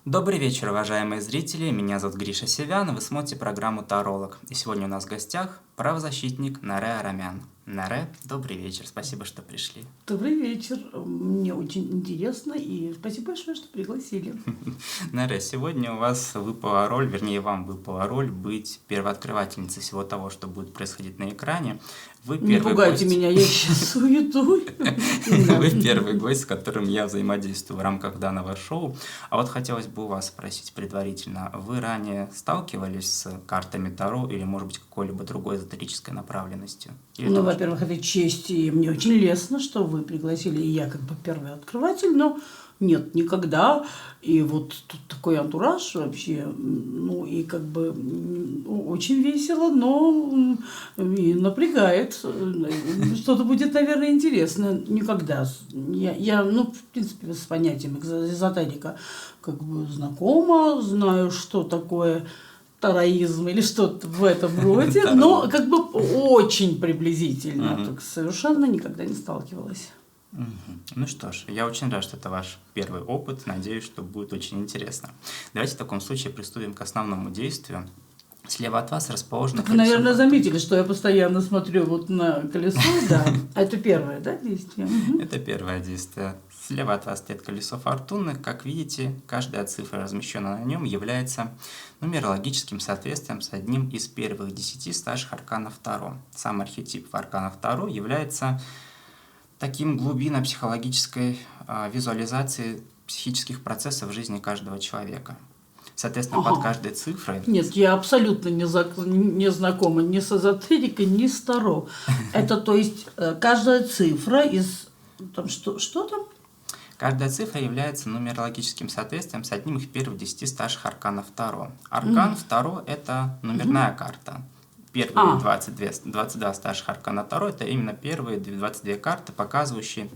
Добрый вечер, уважаемые зрители. Меня зовут Гриша Севян, вы смотрите программу «Таролог». И сегодня у нас в гостях правозащитник Наре Арамян. Наре, добрый вечер, спасибо, что пришли. Добрый вечер. Мне очень интересно, и спасибо большое, что пригласили. Наре, сегодня у вас выпала роль, вернее, вам выпала роль быть первооткрывательницей всего того, что будет происходить на экране. Вы Не пугайте меня, я сейчас уйду. Вы первый гость, с которым я взаимодействую в рамках данного шоу. А вот хотелось бы у вас спросить предварительно, вы ранее сталкивались с картами Таро или, может быть, какой-либо другой эзотерической направленностью? Ну, во-первых, это честь, и мне очень лестно, что вы пригласили, и я как бы первый открыватель, но нет, никогда. И вот тут такой антураж вообще, ну, и как бы очень весело, но и напрягает. Что-то будет, наверное, интересно. Никогда. Я, в принципе, с понятием эзотерика как бы знакома, знаю, что такое тароизм или что-то в этом роде, но как бы очень приблизительно, так совершенно никогда не сталкивалась. Ну что ж, я очень рад, что это ваш первый опыт. Надеюсь, что будет очень интересно. Давайте в таком случае приступим к основному действию. Слева от вас расположено колесо. Вы, наверное, заметили, что я постоянно смотрю вот на колесо, да. А это первое, да, действие? Это первое действие. Слева от вас стоит колесо фортуны. Как видите, каждая цифра, размещенная на нем, является нумерологическим соответствием с одним из первых 10 старших арканов Таро. Сам архетип арканов Таро является таким глубинно-психологической визуализацией психических процессов в жизни каждого человека. Соответственно, под каждой цифрой... Нет, я абсолютно не знакома ни с эзотерикой, ни с Таро. Это, то есть, каждая цифра из... Там, что там? Каждая цифра является нумерологическим соответствием с одним из первых 10 старших арканов Таро. Аркан Таро – это номерная карта. Первые 22 старших аркана Таро – это именно первые 22 карты, показывающие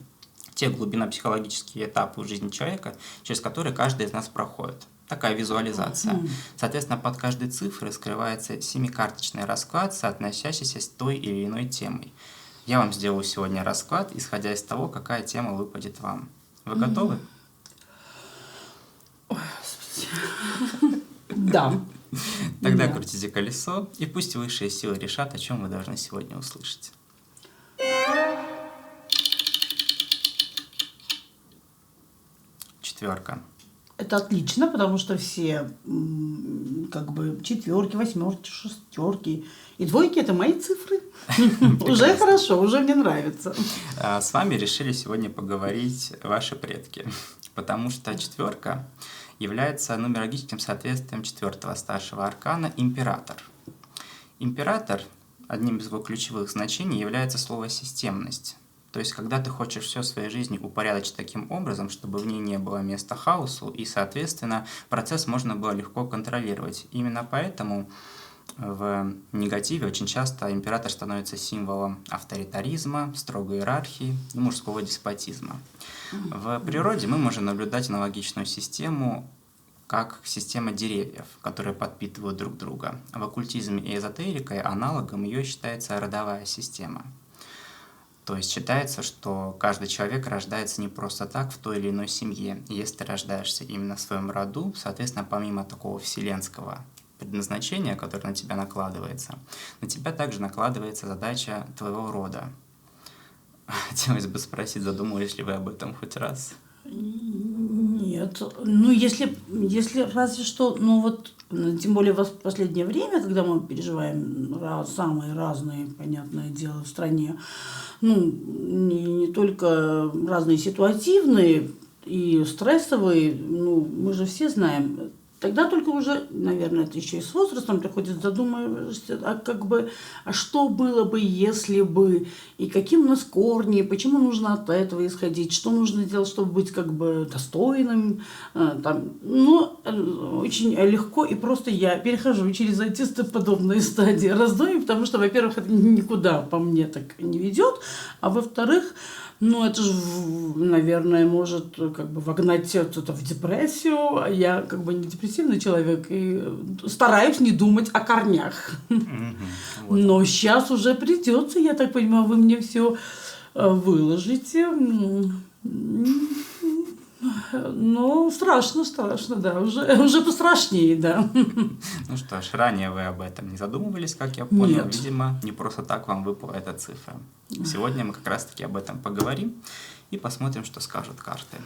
те глубинно-психологические этапы в жизни человека, через которые каждый из нас проходит. Такая визуализация. Соответственно, под каждой цифрой скрывается семикарточный расклад, соотносящийся с той или иной темой. Я вам сделаю сегодня расклад, исходя из того, какая тема выпадет вам. Вы готовы? Да. Тогда крутите колесо, и пусть высшие силы решат, о чем вы должны сегодня услышать. Четверка. Это отлично, потому что все как бы четверки, восьмерки, шестерки и двойки – это мои цифры. Уже хорошо, уже мне нравится. С вами решили сегодня поговорить ваши предки, потому что четверка является нумерологическим соответствием четвертого старшего аркана «Император». Император, одним из его ключевых значений является слово «системность». То есть, когда ты хочешь все в своей жизни упорядочить таким образом, чтобы в ней не было места хаосу, и, соответственно, процесс можно было легко контролировать. Именно поэтому в негативе очень часто император становится символом авторитаризма, строгой иерархии и мужского деспотизма. В природе мы можем наблюдать аналогичную систему, как система деревьев, которые подпитывают друг друга. В оккультизме и эзотерике аналогом ее считается родовая система. То есть считается, что каждый человек рождается не просто так в той или иной семье. И если ты рождаешься именно в своем роду, соответственно, помимо такого вселенского предназначения, которое на тебя накладывается, на тебя также накладывается задача твоего рода. Хотелось бы спросить, задумывались ли вы об этом хоть раз? Нет. Ну, если разве что, ну вот, тем более в последнее время, когда мы переживаем самые разные, понятное дело, в стране, ну, не только разные ситуативные и стрессовые, ну, мы же все знаем. Тогда только уже, наверное, это еще и с возрастом приходит задумываешься, а что было бы, если бы, и каким у нас корни, почему нужно от этого исходить, что нужно делать, чтобы быть как бы достойным. Очень легко и просто я перехожу через антистоподобные стадии раздумий, потому что, во-первых, это никуда по мне так не ведет, а во-вторых, ну, это же, наверное, может как бы вогнать это в депрессию. А я как бы не депрессивный человек и стараюсь не думать о корнях. Но сейчас уже придется, я так понимаю, вы мне все выложите. Ну, страшно, да, уже пострашнее, да. Ну что ж, ранее вы об этом не задумывались, как я понял. Нет. Видимо, не просто так вам выпала эта цифра. Сегодня мы как раз-таки об этом поговорим и посмотрим, что скажут карты.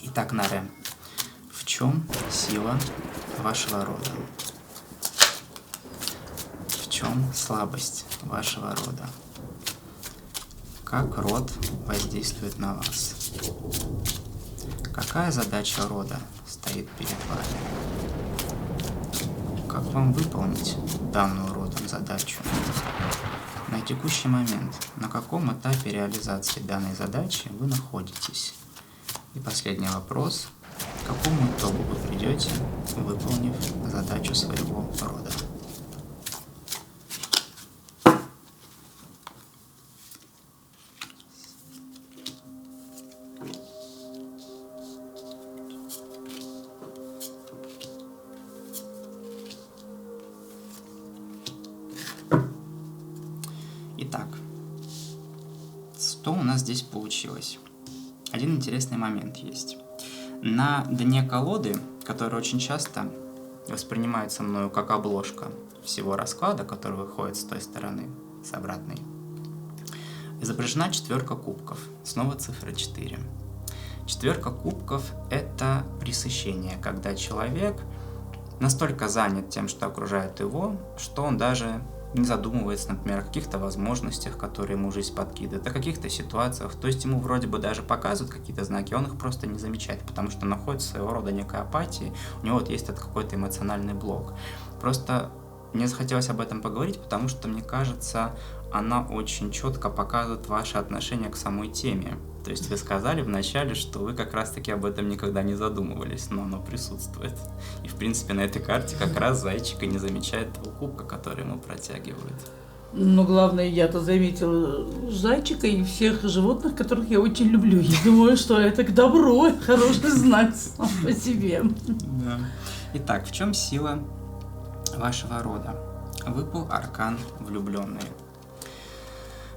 Итак, Наре, в чем сила вашего рода? В чем слабость вашего рода? Как род воздействует на вас? Какая задача рода стоит перед вами? Как вам выполнить данную родом задачу? На текущий момент, на каком этапе реализации данной задачи вы находитесь? И последний вопрос. К какому итогу вы придете, выполнив задачу своего рода? Итак, что у нас здесь получилось? Один интересный момент есть. На дне колоды, который очень часто воспринимается мною как обложка всего расклада, который выходит с той стороны, с обратной, изображена 4 кубков, снова цифра 4. 4 кубков – это пресыщение, когда человек настолько занят тем, что окружает его, что он даже не задумывается, например, о каких-то возможностях, которые ему жизнь подкидывает, о каких-то ситуациях. То есть ему вроде бы даже показывают какие-то знаки, он их просто не замечает, потому что находится своего рода некой апатии, у него вот есть этот какой-то эмоциональный блок. Просто мне захотелось об этом поговорить, потому что, мне кажется, она очень четко показывает ваше отношение к самой теме. То есть вы сказали вначале, что вы как раз-таки об этом никогда не задумывались, но оно присутствует. И, в принципе, на этой карте как раз зайчик и не замечает того кубка, который ему протягивают. Но главное, я-то заметила зайчика и всех животных, которых я очень люблю. Я думаю, что это к добру, хороший знак сам по себе. Да. Итак, в чем сила вашего рода? Выпал аркан влюбленные.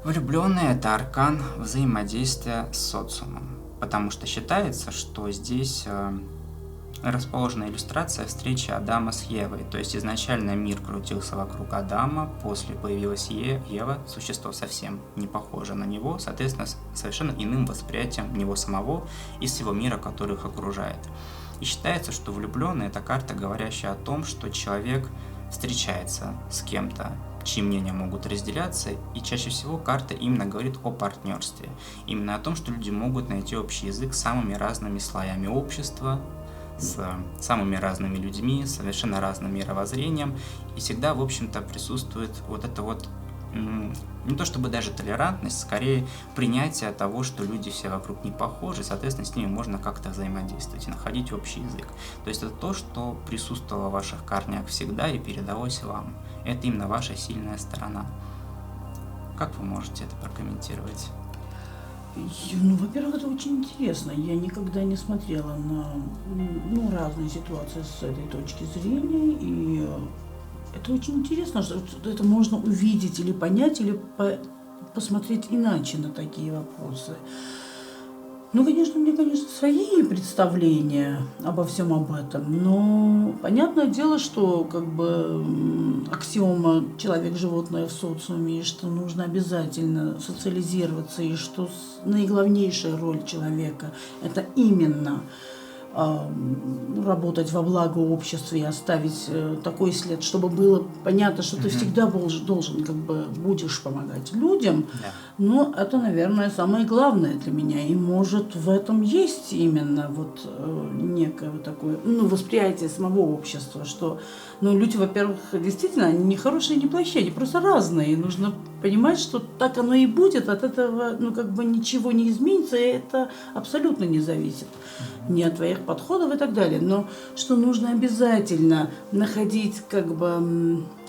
Влюбленные – это аркан взаимодействия с социумом, потому что считается, что здесь расположена иллюстрация встречи Адама с Евой. То есть изначально мир крутился вокруг Адама, после появилась Ева, существо совсем не похоже на него, соответственно, совершенно иным восприятием него самого и всего мира, который их окружает. И считается, что влюбленный – это карта, говорящая о том, что человек встречается с кем-то, чьи мнения могут разделяться, и чаще всего карта именно говорит о партнерстве, именно о том, что люди могут найти общий язык с самыми разными слоями общества, с самыми разными людьми, с совершенно разным мировоззрением, и всегда, в общем-то, присутствует вот это вот, не то чтобы даже толерантность, скорее принятие того, что люди все вокруг не похожи, соответственно, с ними можно как-то взаимодействовать и находить общий язык. То есть это то, что присутствовало в ваших карнях всегда и передалось вам. Это именно ваша сильная сторона. Как вы можете это прокомментировать? Ну, во-первых, это очень интересно. Я никогда не смотрела на разные ситуации с этой точки зрения. И это очень интересно, что это можно увидеть или понять, или посмотреть иначе на такие вопросы. Ну, конечно, у меня, свои представления обо всем об этом, но понятное дело, что аксиома человек-животное в социуме, и что нужно обязательно социализироваться, и что наиглавнейшая роль человека – это именно работать во благо общества и оставить такой след, чтобы было понятно, что ты всегда должен будешь помогать людям. Да. Но это, наверное, самое главное для меня. И может в этом есть именно некое такое восприятие самого общества, что люди, во-первых, действительно, они не хорошие, не плохие, они просто разные. И нужно понимать, что так оно и будет, от этого ничего не изменится, и это абсолютно не зависит ни от твоих подходов и так далее. Но что нужно обязательно находить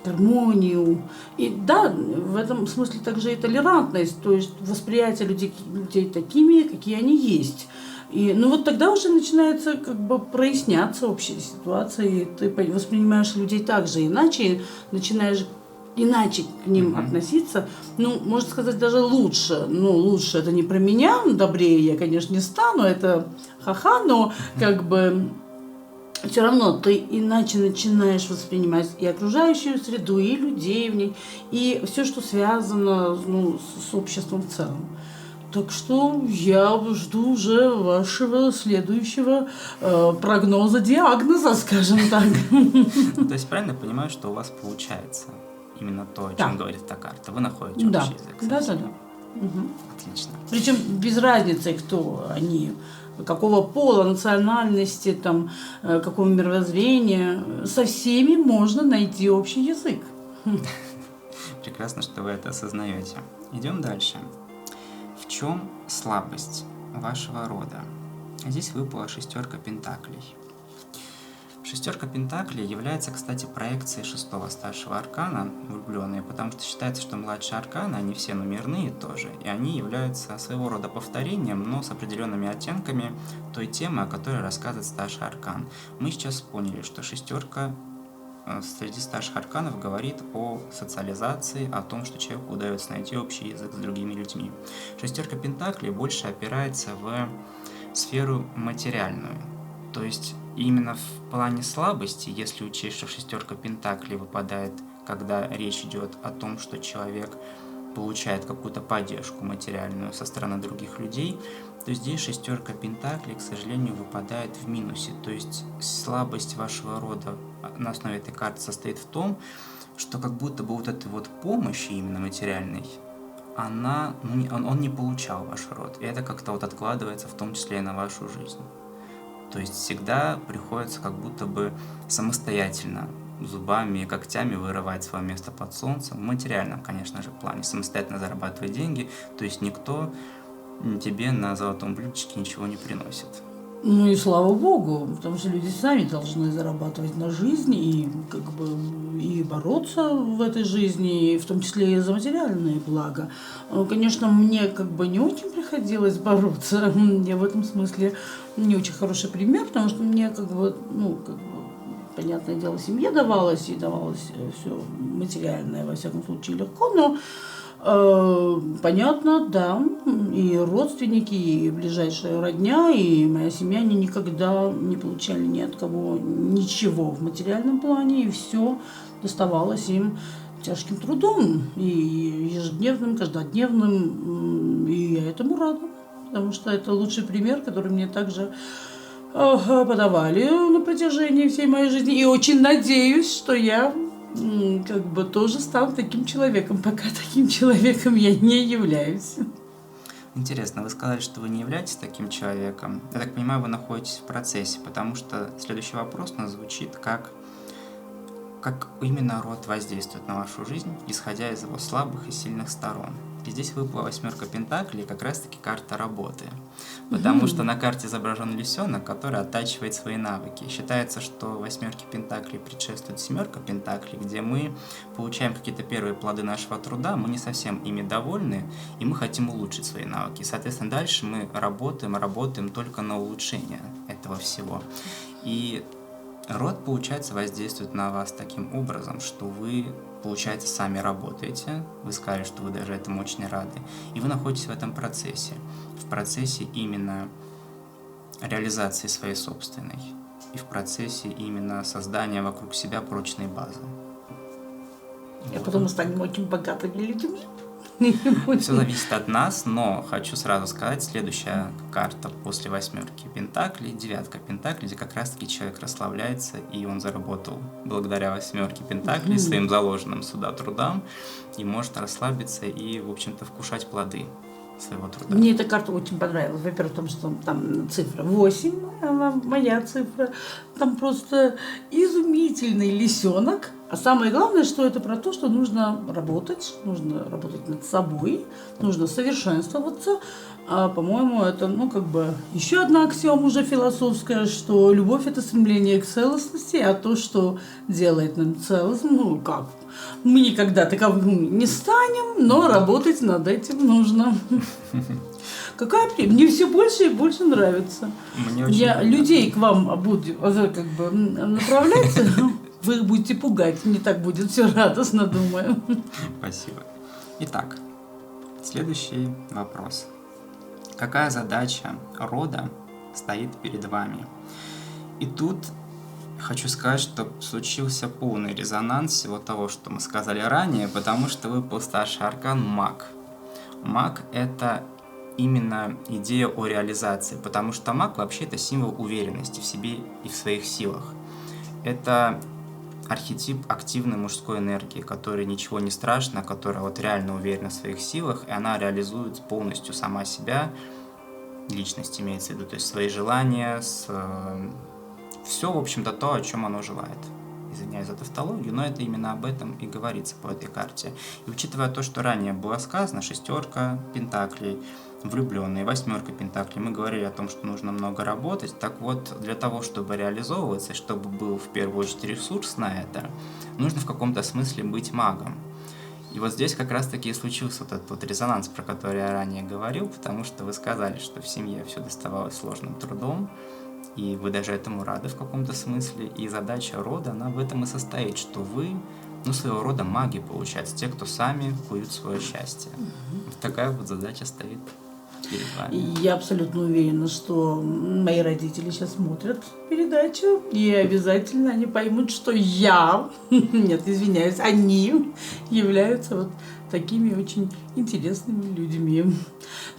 гармонию. И да, в этом смысле также и толерантность, то есть восприятие людей такими, какие они есть. И тогда уже начинается проясняться общая ситуация, и ты воспринимаешь людей так же, иначе, начинаешь иначе к ним относиться, ну, можно сказать, даже лучше. Ну, лучше это не про меня, добрее я, конечно, не стану, это ха-ха, но как бы все равно ты иначе начинаешь воспринимать и окружающую среду, и людей в ней, и все, что связано, ну, с обществом в целом. Так что я жду уже вашего следующего прогноза, диагноза, скажем так. То есть правильно понимаю, что у вас получается именно то, о чем говорит эта карта? Вы находите общий язык. Да. Отлично. Причем без разницы, кто они, какого пола, национальности, там, какого мировоззрения. Со всеми можно найти общий язык. Прекрасно, что вы это осознаете. Идем дальше. В чем слабость вашего рода? Здесь выпала шестерка пентаклей. Шестерка пентаклей является, кстати, проекцией шестого старшего аркана, влюбленные, потому что считается, что младшие арканы, они все номерные тоже, и они являются своего рода повторением, но с определенными оттенками той темы, о которой рассказывает старший аркан. Мы сейчас поняли, что шестерка среди старших арканов говорит о социализации, о том, что человеку удается найти общий язык с другими людьми. Шестерка пентаклей больше опирается в сферу материальную, то есть именно в плане слабости, если учесть, что шестерка пентаклей выпадает, когда речь идет о том, что человек получает какую-то поддержку материальную со стороны других людей, то здесь шестерка пентаклей, к сожалению, выпадает в минусе. То есть слабость вашего рода на основе этой карты состоит в том, что как будто бы вот этой вот помощи именно материальной, он не получал ваш род. И это как-то вот откладывается в том числе и на вашу жизнь. То есть всегда приходится как будто бы самостоятельно зубами и когтями вырывать свое место под солнцем, в материальном, конечно же, плане, самостоятельно зарабатывать деньги, то есть никто тебе на золотом блюдечке ничего не приносит. Ну и слава богу, потому что люди сами должны зарабатывать на жизнь и как бы и бороться в этой жизни, и в том числе и за материальные блага. Конечно, мне как бы не очень приходилось бороться. Я в этом смысле не очень хороший пример, потому что мне как бы, понятное дело, семье давалось, и давалось все материальное, во всяком случае, легко, но понятно, да, и родственники, и ближайшая родня, и моя семья, они никогда не получали ни от кого ничего в материальном плане, и все доставалось им тяжким трудом, и ежедневным, каждодневным, и я этому рада, потому что это лучший пример, который мне также подавали на протяжении всей моей жизни, и очень надеюсь, что я как бы тоже стану таким человеком, пока таким человеком я не являюсь. Интересно, вы сказали, что вы не являетесь таким человеком. Я так понимаю, вы находитесь в процессе, потому что следующий вопрос у нас звучит как именно род воздействует на вашу жизнь, исходя из его слабых и сильных сторон. И здесь выпала восьмерка пентаклей, как раз-таки карта работы. Потому что на карте изображен лисенок, который оттачивает свои навыки. Считается, что восьмерке пентаклей предшествует семерка пентаклей, где мы получаем какие-то первые плоды нашего труда, мы не совсем ими довольны, и мы хотим улучшить свои навыки. Соответственно, дальше мы работаем только на улучшение этого всего. И род, получается, воздействует на вас таким образом, что вы, получается, сами работаете, вы сказали, что вы даже этому очень рады, и вы находитесь в этом процессе, в процессе именно реализации своей собственной, и в процессе именно создания вокруг себя прочной базы. А потом мы станем очень богатыми людьми. Все зависит от нас, но хочу сразу сказать, следующая карта после восьмерки пентаклей, девятка пентаклей, где как раз-таки человек расслабляется, и он заработал благодаря восьмерке пентаклей своим заложенным сюда трудам, и может расслабиться и, в общем-то, вкушать плоды своего труда. Мне эта карта очень понравилась. Во-первых, потому что там цифра 8, она моя цифра. Там просто изумительный лисенок. А самое главное, что это про то, что нужно работать над собой, нужно совершенствоваться. А, по-моему, это, еще одна аксиома уже философская, что любовь – это стремление к целостности, а то, что делает нам целостным, мы никогда таковыми не станем, но работать над этим нужно. Мне все больше и больше нравится. Мне очень людей к вам буду направлять. Вы их будете пугать, мне так будет все радостно, думаю. Спасибо. Итак, следующий вопрос. Какая задача рода стоит перед вами? И тут хочу сказать, что случился полный резонанс всего того, что мы сказали ранее, потому что выпал старший аркан маг. Маг – это именно идея о реализации, потому что маг вообще это символ уверенности в себе и в своих силах. Это архетип активной мужской энергии, которой ничего не страшно, которая вот реально уверена в своих силах, и она реализует полностью сама себя, личность имеется в виду, то есть свои желания, все, в общем-то, то, о чем оно желает. Извиняюсь за тавтологию, но это именно об этом и говорится по этой карте. И учитывая то, что ранее было сказано, 6 пентаклей, влюбленные, 8 пентаклей, мы говорили о том, что нужно много работать. Так вот, для того, чтобы реализовываться, и чтобы был в первую очередь ресурс на это, нужно в каком-то смысле быть магом. И вот здесь как раз-таки и случился вот этот вот резонанс, про который я ранее говорил, потому что вы сказали, что в семье все доставалось сложным трудом, и вы даже этому рады в каком-то смысле. И задача рода, она в этом и состоит, что вы, своего рода маги, получается, те, кто сами куют свое счастье. Вот такая вот задача стоит перед вами. Я абсолютно уверена, что мои родители сейчас смотрят передачу, и обязательно они поймут, что нет, извиняюсь, они являются вот такими очень интересными людьми.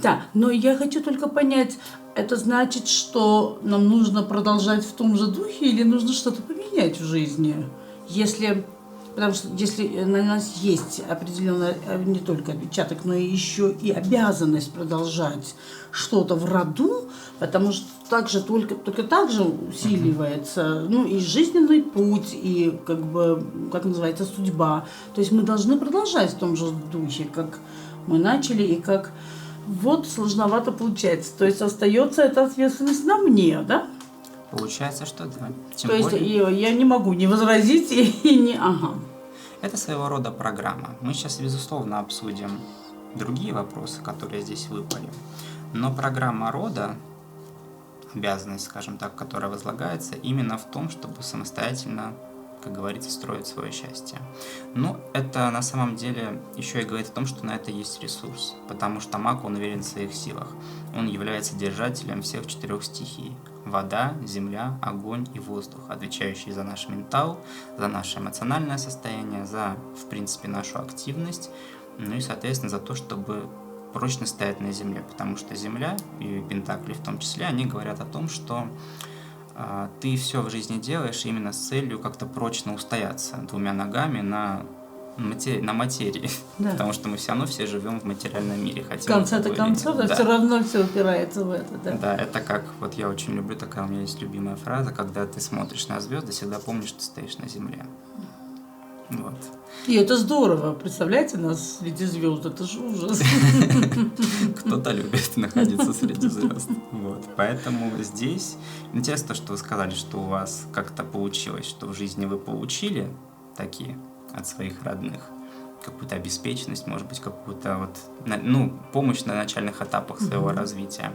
Да, но я хочу только понять, это значит, что нам нужно продолжать в том же духе или нужно что-то поменять в жизни? Потому что если на нас есть определенный не только отпечаток, но и еще и обязанность продолжать что-то в роду, потому что только так же усиливается и жизненный путь, и как называется, судьба. То есть мы должны продолжать в том же духе, как мы начали, и как вот сложновато получается. То есть остается эта ответственность на мне, да? Получается, что да. То есть я не могу не возразить и не... Ага. Это своего рода программа. Мы сейчас, безусловно, обсудим другие вопросы, которые здесь выпали. Но программа рода, обязанность, скажем так, которая возлагается, именно в том, чтобы самостоятельно, как говорится, строить свое счастье. Но это на самом деле еще и говорит о том, что на это есть ресурс, потому что маг, он уверен в своих силах. Он является держателем всех 4 стихий. Вода, земля, огонь и воздух, отвечающие за наш ментал, за наше эмоциональное состояние, за, в принципе, нашу активность, и, соответственно, за то, чтобы прочно стоять на земле, потому что земля, и пентакли в том числе, они говорят о том, что ты все в жизни делаешь именно с целью как-то прочно устояться 2 ногами на материи, да. Потому что мы все равно все живем в материальном мире. В конце-то концов, да. Все равно все упирается в это. Да, да, это как, вот я очень люблю, такая у меня есть любимая фраза, когда ты смотришь на звезды, всегда помнишь, что стоишь на земле. Вот. И это здорово, представляете, нас среди звезд, это же ужас. Кто-то любит находиться среди звезд. Вот. Поэтому здесь интересно, что вы сказали, что у вас как-то получилось, что в жизни вы получили такие от своих родных какую-то обеспеченность, может быть, какую-то помощь на начальных этапах своего развития.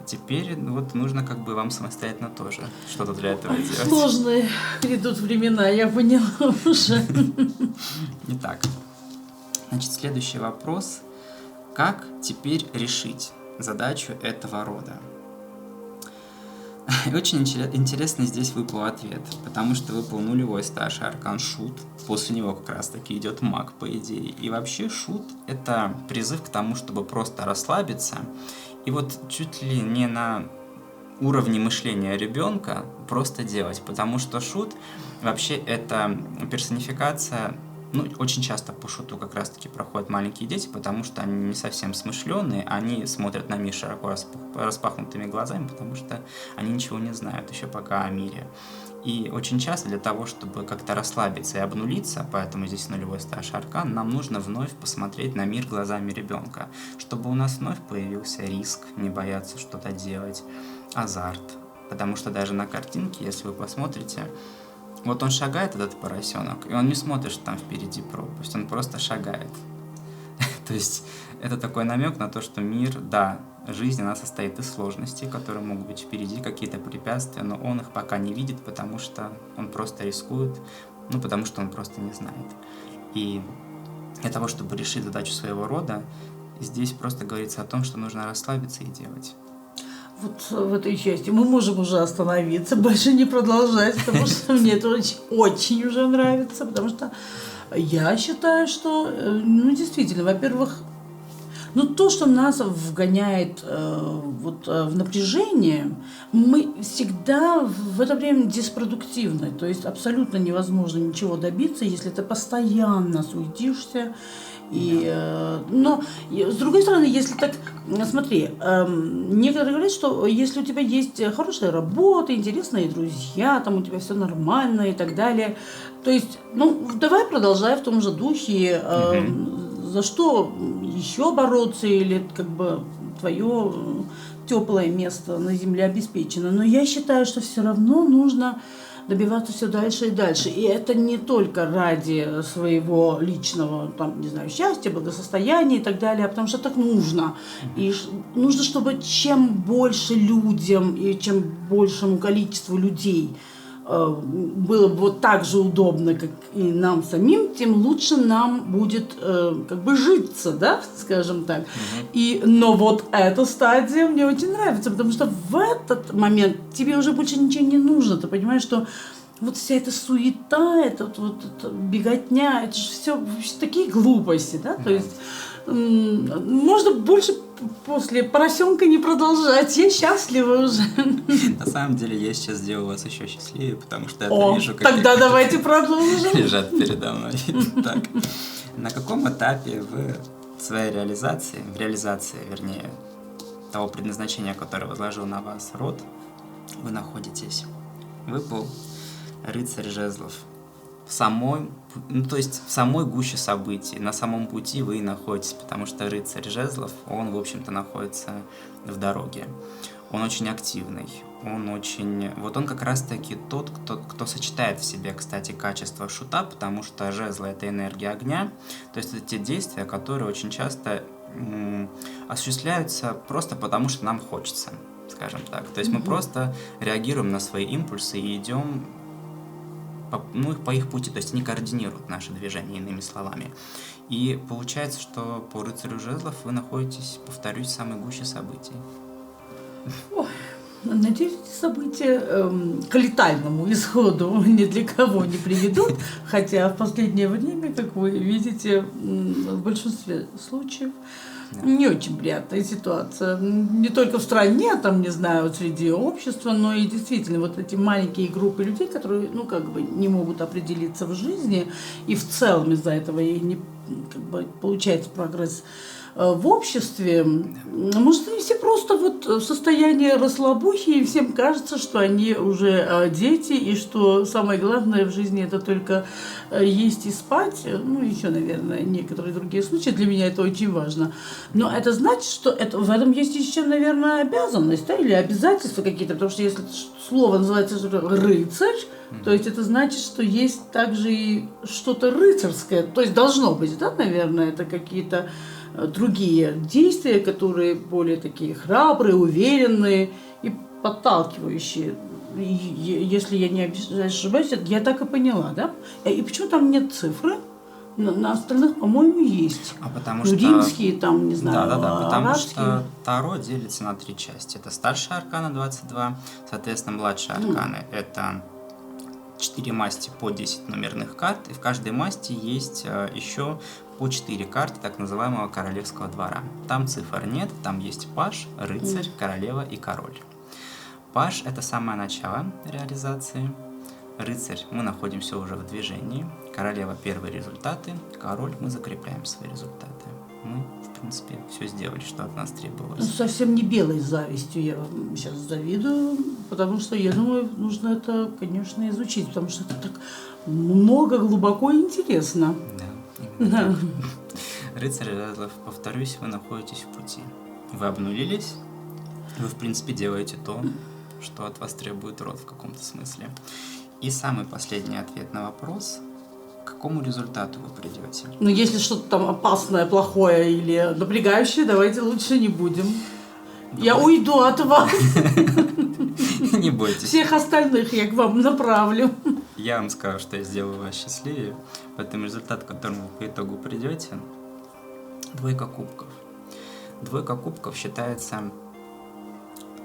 Теперь нужно вам самостоятельно тоже что-то для этого делать. Сложные грядут времена, я поняла уже. Итак, следующий вопрос. Как теперь решить задачу этого рода? Очень интересный здесь выпал ответ, потому что выпал 0 старший аркан Шут, после него как раз таки идет маг, по идее. И вообще Шут — это призыв к тому, чтобы просто расслабиться, и чуть ли не на уровне мышления ребенка просто делать, потому что Шут вообще это персонификация. Очень часто по Шуту как раз-таки проходят маленькие дети, потому что они не совсем смышленые, они смотрят на мир широко распахнутыми глазами, потому что они ничего не знают еще пока о мире. И очень часто для того, чтобы как-то расслабиться и обнулиться, поэтому здесь 0 старший аркан, нам нужно вновь посмотреть на мир глазами ребенка, чтобы у нас вновь появился риск, не бояться что-то делать, азарт. Потому что даже на картинке, если вы посмотрите, он шагает, этот поросенок, и он не смотрит, что там впереди пропасть, он просто шагает. То есть это такой намек на то, что мир, да, жизнь, она состоит из сложностей, которые могут быть впереди, какие-то препятствия, но он их пока не видит, потому что он просто рискует, Ну, потому что он просто не знает. И для того, чтобы решить задачу своего рода, здесь просто говорится о том, что нужно расслабиться и делать. Вот в этой части мы можем уже остановиться, больше не продолжать, потому что мне это очень уже нравится, потому что я считаю, что, ну, действительно, во-первых, ну, то, что нас вгоняет в напряжение, мы всегда в это время диспродуктивны. То есть абсолютно невозможно ничего добиться, если ты постоянно суетишься. Но с другой стороны, если так, смотри, некоторые говорят, что если у тебя есть хорошая работа, интересные друзья, там у тебя все нормально и так далее, то есть, ну, давай продолжай в том же духе, за что еще бороться, или как бы твое теплое место на земле обеспечено. Но я считаю, что все равно нужно добиваться все дальше и дальше. И это не только ради своего личного, там, не знаю, счастья, благосостояния и так далее, а потому что так нужно. И нужно, чтобы чем больше людям и чем большему количеству людей было бы вот так же удобно, как и нам самим, тем лучше нам будет как бы житься, да, скажем так. Но вот эта стадия мне очень нравится, потому что в этот момент тебе уже больше ничего не нужно. Ты понимаешь, что вот вся эта суета, эта беготня, это же все такие глупости, да, то есть можно больше после поросенка не продолжать. Я счастлива уже. На самом деле я сейчас сделаю вас еще счастливее, потому что я вижу, как тогда давайте продолжим. Лежат передо мной. Так, на каком этапе вы в своей реализации, вернее, того предназначения, которое возложил на вас род, вы находитесь? Выпал рыцарь жезлов. В самой гуще событий, на самом пути вы и находитесь, потому что рыцарь жезлов, он, в общем-то, находится в дороге. Он очень активный, он как раз-таки тот, кто сочетает в себе, кстати, качество шута, потому что жезлы — это энергия огня, то есть это те действия, которые очень часто осуществляются просто потому, что нам хочется, скажем так. То есть мы просто реагируем на свои импульсы и идем по их пути, то есть они координируют наши движения, иными словами. И получается, что по рыцарю жезлов вы находитесь, повторюсь, в самой гуще событий. Надеюсь, эти события к летальному исходу ни для кого не приведут, хотя в последнее время, как вы видите, в большинстве случаев не очень приятная ситуация. Не только в стране, там, не знаю, среди общества, но и действительно вот эти маленькие группы людей, которые, ну, как бы не могут определиться в жизни, и в целом из-за этого и не как бы получается прогресс в обществе. Может, они все просто вот в состоянии расслабухи, и всем кажется, что они уже дети, и что самое главное в жизни это только есть и спать. Ну, еще, наверное, некоторые другие случаи. Для меня это очень важно. Но это значит, что в этом есть еще, наверное, обязанность, да, или обязательства какие-то. Потому что если слово называется рыцарь, то есть это значит, что есть также и что-то рыцарское. То есть должно быть, да, наверное, это какие-то другие действия, которые более такие храбрые, уверенные и подталкивающие. Если я не ошибаюсь, я так и поняла, да? И почему там нет цифры? На остальных, по-моему, есть. Потому что римские, там, не знаю, потому арабские. что Таро делится на 3 части. Это старшая аркана 22, соответственно, младшие арканы. Это 4 масти по 10 номерных карт, и в каждой масти есть еще по 4 карты так называемого королевского двора. Там цифр нет, там есть паж, рыцарь, королева и король. Паж — это самое начало реализации. Рыцарь — мы находимся уже в движении. Королева — первые результаты. Король — мы закрепляем свои результаты. Мы, в принципе, все сделали, что от нас требовалось. Совсем не белой завистью я вам сейчас завидую, потому что, я думаю, нужно это, конечно, изучить, потому что это так много, глубоко и интересно. Да, именно так. Рыцарь жезлов, повторюсь, вы находитесь в пути. Вы обнулились, вы, в принципе, делаете то, что от вас требует род в каком-то смысле. И самый последний ответ на вопрос: к какому результату вы придете? Но если что-то там опасное, плохое или напрягающее, давайте лучше не будем. Я уйду от вас. Не бойтесь. Всех остальных я к вам направлю. Я вам скажу, что я сделаю вас счастливее, поэтому результат, к которому вы по итогу придете, двойка кубков. Двойка кубков считается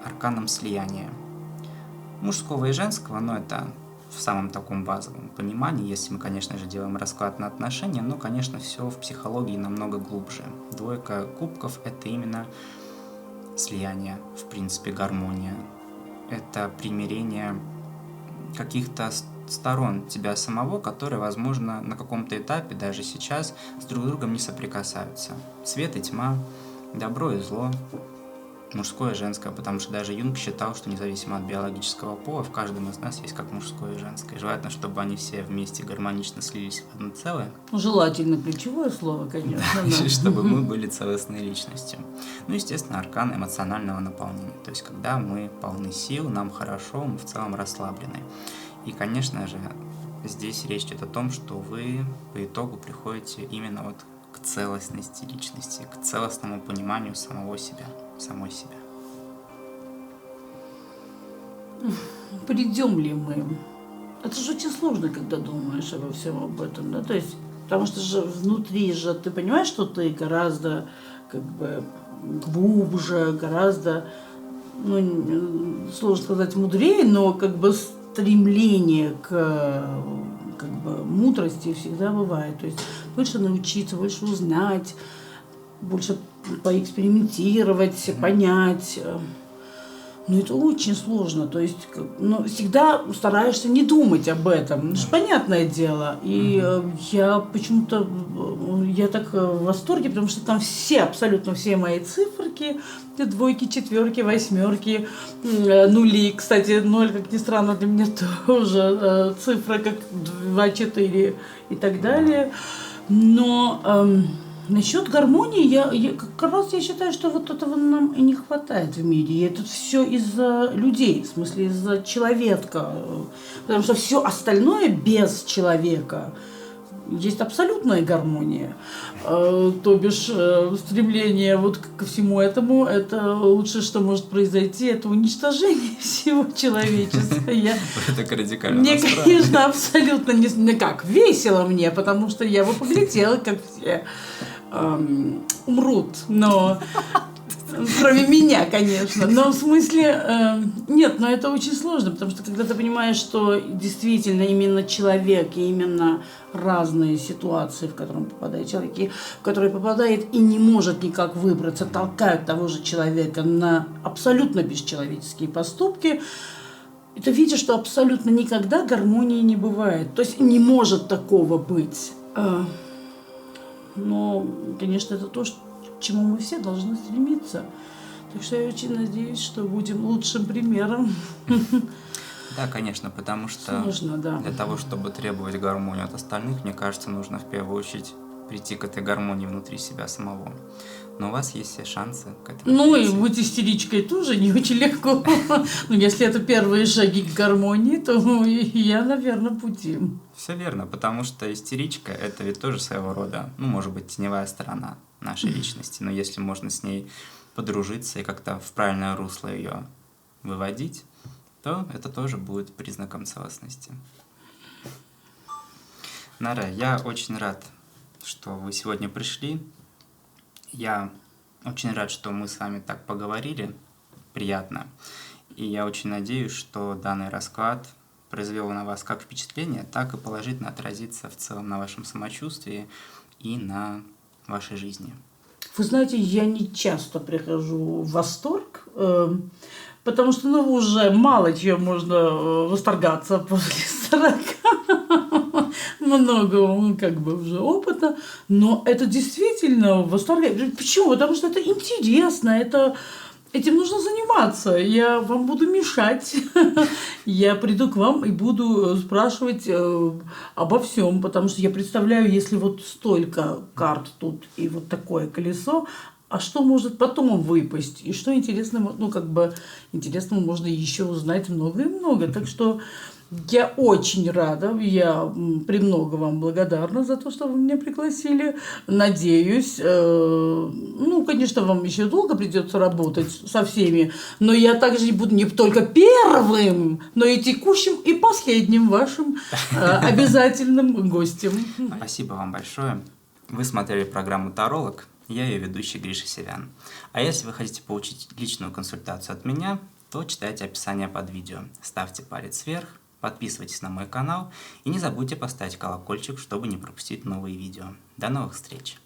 арканом слияния. Мужского и женского, но это в самом таком базовом понимании, если мы, конечно же, делаем расклад на отношения, но, конечно, все в психологии намного глубже. Двойка кубков – это именно слияние, в принципе, гармония. Это примирение каких-то сторон тебя самого, которые, возможно, на каком-то этапе, даже сейчас, с друг другом не соприкасаются. Свет и тьма, добро и зло, мужское и женское, потому что даже Юнг считал, что независимо от биологического пола, в каждом из нас есть как мужское и женское. Желательно, чтобы они все вместе гармонично слились в одно целое. Желательно ключевое слово, конечно. Да. Чтобы мы были целостной личностью. Ну, естественно, аркан эмоционального наполнения. То есть, когда мы полны сил, нам хорошо, мы в целом расслаблены. И, конечно же, здесь речь идет о том, что вы по итогу приходите именно вот к целостности личности, к целостному пониманию самого себя, самой себя. Придем ли мы? Это же очень сложно, когда думаешь обо всем об этом, да? То есть, потому что же внутри же ты понимаешь, что ты гораздо как бы глубже, гораздо, ну, сложно сказать, мудрее, но как бы стремление к как бы мудрости всегда бывает. То есть больше научиться, больше узнать, больше поэкспериментировать, понять. Но это очень сложно. То есть, но всегда стараешься не думать об этом. Это же понятное дело. И я почему-то, я так в восторге, потому что там все, абсолютно все мои циферки, двойки, четверки, восьмерки, нули. Кстати, 0, как ни странно, для меня тоже цифра, как 2, 4 и так далее. Но насчет гармонии, я как раз я считаю, что вот этого нам и не хватает в мире. И это все из-за людей, в смысле из-за человека. Потому что все остальное без человека есть абсолютная гармония. То бишь стремление вот ко всему этому, это лучшее, что может произойти, это уничтожение всего человечества. Это радикально. Мне, конечно, абсолютно не как весело мне, потому что я бы поглядела, как все умрут, но кроме меня, конечно. Но в смысле, нет, но это очень сложно, потому что когда ты понимаешь, что действительно именно человек и именно разные ситуации, в которые попадает человек, и в которые попадает и не может никак выбраться, толкают того же человека на абсолютно бесчеловеческие поступки, и ты видишь, что абсолютно никогда гармонии не бывает. То есть не может такого быть. Но, конечно, это то, к чему мы все должны стремиться. Так что я очень надеюсь, что будем лучшим примером. Да, конечно, потому что сложно, да. Для того, чтобы требовать гармонию от остальных, мне кажется, нужно в первую очередь прийти к этой гармонии внутри себя самого. Но у вас есть все шансы к этому. Ну и быть истеричкой тоже не очень легко. Но если это первые шаги к гармонии, то я, наверное, пути. Все верно, потому что истеричка – это ведь тоже своего рода, ну, может быть, теневая сторона нашей личности. Но если можно с ней подружиться и как-то в правильное русло ее выводить, то это тоже будет признаком целостности. Нара, я очень рад, что вы сегодня пришли. Я очень рад, что мы с вами так поговорили. Приятно. И я очень надеюсь, что данный расклад произвел на вас как впечатление, так и положительно отразится в целом на вашем самочувствии и на вашей жизни. Вы знаете, я не часто прихожу в восторг, потому что уже мало чем можно восторгаться после 40. Много как бы уже опыта, но это действительно восторгает. Почему? Потому что это интересно, этим нужно заниматься. Я вам буду мешать. Я приду к вам и буду спрашивать обо всем, потому что я представляю, если вот столько карт тут и вот такое колесо, а что может потом выпасть, и что интересного, ну, как бы, интересного можно еще узнать много и много. Так что я очень рада, я премного вам благодарна за то, что вы меня пригласили. Надеюсь, ну, конечно, вам еще долго придется работать со всеми, но я также буду не только первым, но и текущим, и последним вашим обязательным гостем. Спасибо вам большое. Вы смотрели программу «Таролог». Я ее ведущий Гриша Севян. А если вы хотите получить личную консультацию от меня, то читайте описание под видео. Ставьте палец вверх, подписывайтесь на мой канал и не забудьте поставить колокольчик, чтобы не пропустить новые видео. До новых встреч!